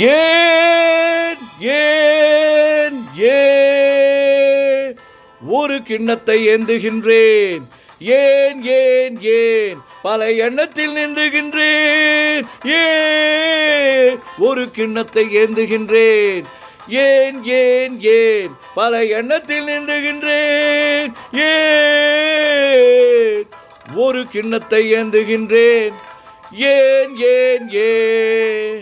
ஏன் ஏன் ஏன் ஒரு கிண்ணத்தை ஏந்துகின்றேன், ஏன் ஏன் ஏன் பல எண்ணத்தில் நின்றுகின்றேன், ஏன் ஒரு கிண்ணத்தை ஏந்துகின்றேன், ஏன் ஏன் ஏன் பல எண்ணத்தில் நின்றுகின்றேன், ஏன் ஒரு கிண்ணத்தை ஏந்துகின்றேன், ஏன் ஏன் ஏன்.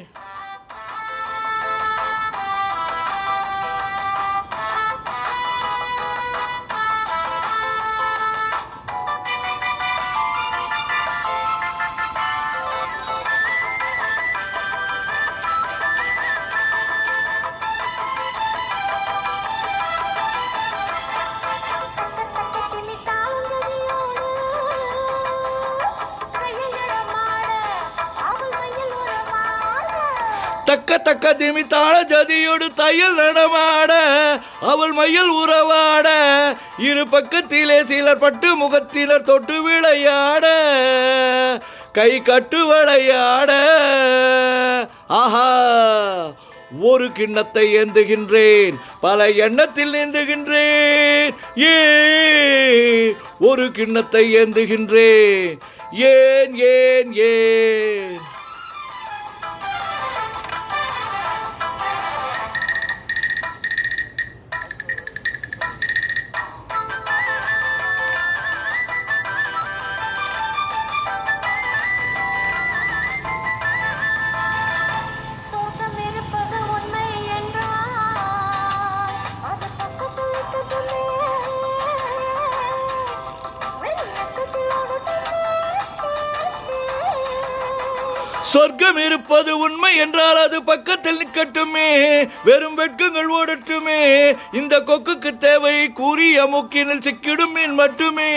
தக்க தக்க திமி தாள ஜதியோடு தையல் நடமாட அவள் மையல் உறவாட இரு பக்கத்திலே சிலர் பட்டு முகத்தினர் தொட்டு விளையாட கை கட்டு விளையாட. ஆஹா, ஒரு கிண்ணத்தை ஏந்துகின்றேன், பல எண்ணத்தில் நீந்துகின்றேன், ஏ ஒரு கிண்ணத்தை ஏந்துகின்றேன், ஏன் ஏன் ஏன். சொர்க்கம் இருப்பது உண்மை என்றால் அது பக்கத்தில் நிற்கட்டுமே, வெறும் வெட்கங்கள் ஓடட்டுமே, இந்த கொக்குக்கு தேவை கூறிய முக்கினில் சிக்கிடும் மீன் மட்டுமே,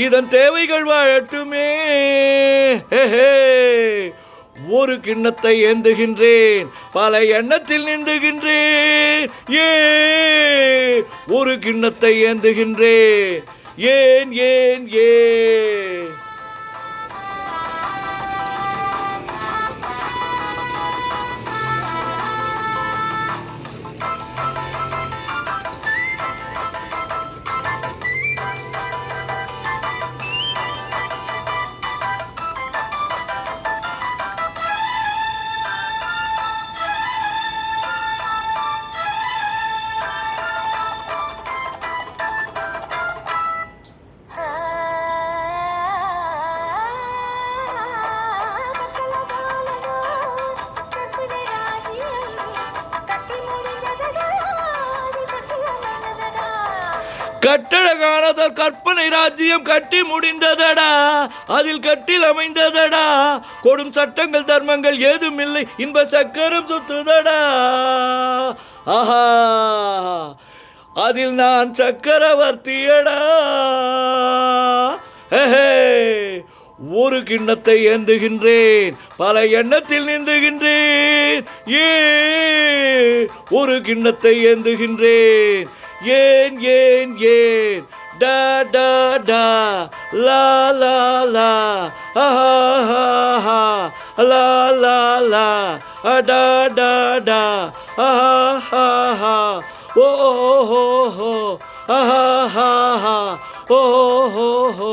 இதன் தேவைகள் வாழட்டுமே. ஒரு கிண்ணத்தை ஏந்துகின்றேன், பல எண்ணத்தில் நீந்துகின்றேன், ஏ ஒரு கிண்ணத்தை ஏந்துகின்றேன், ஏன் ஏன் ஏன். கட்டழகானதர் கற்பனை ராஜ்யம் கட்டி முடிந்ததடா, அதில் கட்டில் அமைந்ததடா, கொடும் சட்டங்கள் தர்மங்கள் ஏதும் இல்லை, இன்ப சக்கரம் சுத்துதடா. ஆஹா, அதில் நான் சக்கரவர்த்தியடா. ஒரு கிண்ணத்தை ஏந்துகின்றேன், பல எண்ணத்தில் நீந்துகின்றேன், ஏ ஒரு கிண்ணத்தை ஏந்துகின்றேன், ஏன் ஏன் ஏன். டா டா டா லா லா லா ஆஹா லா லா லா டா டா டா ஆஹா ஓ ஹோ ஹோ ஆஹா ஓ ஹோ ஹோ.